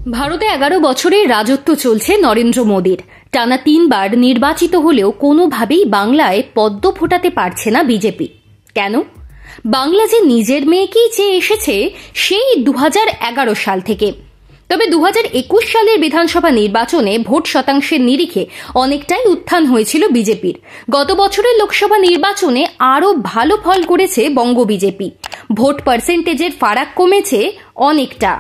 ভারতে 11 বছরের রাজত্ব চলছে নরেন্দ্র মোদীর। টানা 3 বার নির্বাচিত হলেও কোনোভাবেই বাংলায় পদ্ম ফোটাতে পারছে না বিজেপি। কেন? বাংলা যে নিজের মেয়েকেই চেয়ে এসেছে সেই 2011 সাল থেকে। তবে 2021 সালের বিধানসভা নির্বাচনে ভোট শতাংশের নিরিখে অনেকটাই উত্থান হয়েছিল বিজেপির। গত বছরের লোকসভা নির্বাচনে আরও ভালো ফল করেছে বঙ্গ বিজেপি। ভোট পার্সেন্টেজের ফারাক কমেছে অনেকটা।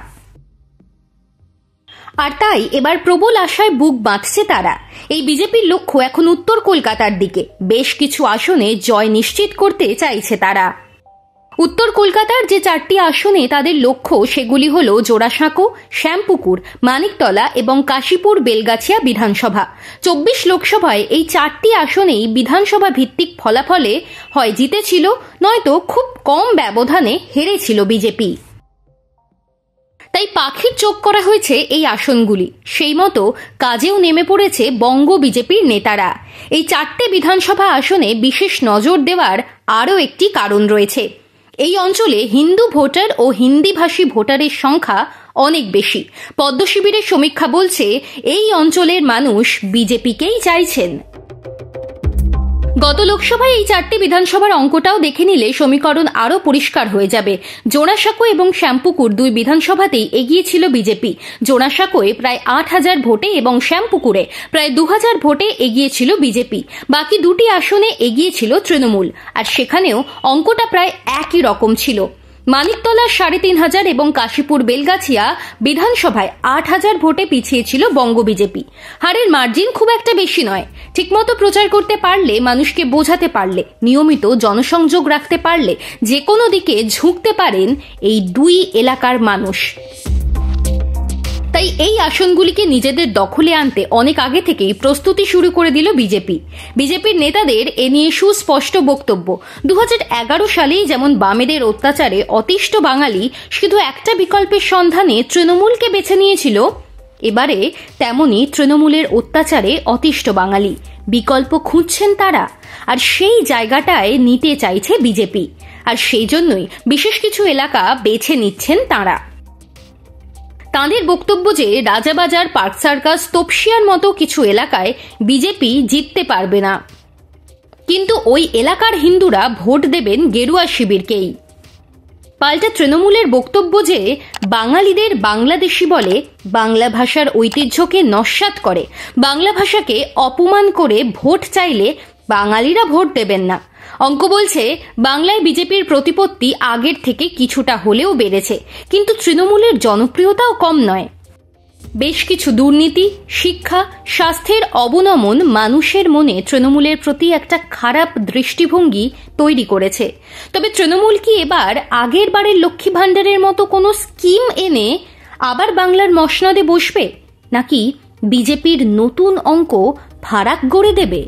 আর তাই এবার প্রবল আশায় বুক বাঁধছে তারা। এই বিজেপির লক্ষ্য এখন উত্তর কলকাতার দিকে। বেশ কিছু আসনে জয় নিশ্চিত করতে চাইছে তারা। উত্তর কলকাতার যে 4টি আসনে তাদের লক্ষ্য সেগুলি হল জোড়াসাঁকো, শ্যামপুকুর, মানিকতলা এবং কাশীপুর বেলগাছিয়া বিধানসভা। 24 লোকসভায় এই 4টি আসনেই বিধানসভা ভিত্তিক ফলাফলে হয় জিতেছিল, নয়তো খুব কম ব্যবধানে হেরেছিল বিজেপি। তাই পাখির চোখ করা হয়েছে এই আসনগুলি। সেই মতো কাজেও নেমে পড়েছে বঙ্গ বিজেপির নেতারা। এই 4টে বিধানসভা আসনে বিশেষ নজর দেওয়ার আরও একটি কারণ রয়েছে। এই অঞ্চলে হিন্দু ভোটার ও হিন্দিভাষী ভোটারের সংখ্যা অনেক বেশি। পদ্ম শিবিরের সমীক্ষা বলছে এই অঞ্চলের মানুষ বিজেপিকেই চাইছেন। গত লোকসভায় এই 4টি বিধানসভার অঙ্কটাও দেখে নিলে সমীকরণ আরও পরিষ্কার হয়ে যাবে। জোড়াসাঁকো এবং শ্যামপুকুর 2 বিধানসভাতেই এগিয়ে ছিল বিজেপি। জোড়াসাঁকোয় প্রায় 8,000 ভোটে এবং শ্যামপুকুরে প্রায় 2,000 ভোটে এগিয়ে ছিল বিজেপি। বাকি 2টি আসনে এগিয়ে ছিল তৃণমূল, আর সেখানেও অঙ্কটা প্রায় একই রকম ছিল। মানিকতলা 3,500 এবং কাশীপুর বেলগাছিয়া বিধানসভায় 8,000 ভোটে পিছিয়ে ছিল বঙ্গ বিজেপি। হারের মার্জিন খুব একটা বেশি নয়। ঠিকমতো প্রচার করতে পারলে, মানুষকে বোঝাতে পারলে, নিয়মিত জনসংযোগ রাখতে পারলে যে কোনো দিকে ঝুঁকতে পারেন এই 2 এলাকার মানুষ। তাই এই আসনগুলিকে নিজেদের দখলে আনতে অনেক আগে থেকেই প্রস্তুতি শুরু করে দিল বিজেপি। বিজেপির নেতাদের এ নিয়ে সুস্পষ্ট বক্তব্য। 2011 সালেই যেমন বামেদের অত্যাচারে অতিষ্ঠ বাঙালি শুধু একটা বিকল্পের সন্ধানে তৃণমূলকে বেছে নিয়েছিল, এবারে তেমনি তৃণমূলের অত্যাচারে অতিষ্ঠ বাঙালি বিকল্প খুঁজছেন তারা, আর সেই জায়গাটায় নিতে চাইছে বিজেপি। আর সেই জন্যই বিশেষ কিছু এলাকা বেছে নিচ্ছেন তারা। তাঁদের বক্তব্য যে রাজাবাজার, পার্ক সার্কাস, তপসিয়ার মতো কিছু এলাকায় বিজেপি জিততে পারবে না, কিন্তু ওই এলাকার হিন্দুরা ভোট দেবেন গেরুয়া শিবিরকেই। পাল্টা তৃণমূলের বক্তব্য যে বাঙালিদের বাংলাদেশি বলে, বাংলা ভাষার ঐতিহ্যকে নস্যাৎ করে, বাংলা ভাষাকে অপমান করে ভোট চাইলে বাঙালিরা ভোট দেবেন না। অঙ্ক বলছে বাংলায় বিজেপির প্রতিপত্তি আগের থেকে কিছুটা হলেও বেড়েছে, কিন্তু তৃণমূলের জনপ্রিয়তাও কম নয়। বেশ কিছু দুর্নীতি, শিক্ষা, স্বাস্থ্যের অবনমন মানুষের মনে তৃণমূলের প্রতি একটা খারাপ দৃষ্টিভঙ্গি তৈরি করেছে। তবে তৃণমূল কি এবার আগের বারের লক্ষ্মী ভাণ্ডারের মতো কোনো স্কিম এনে আবার বাংলার মসনদে বসবে, নাকি বিজেপির নতুন অঙ্ক ফারাক গড়ে দেবে?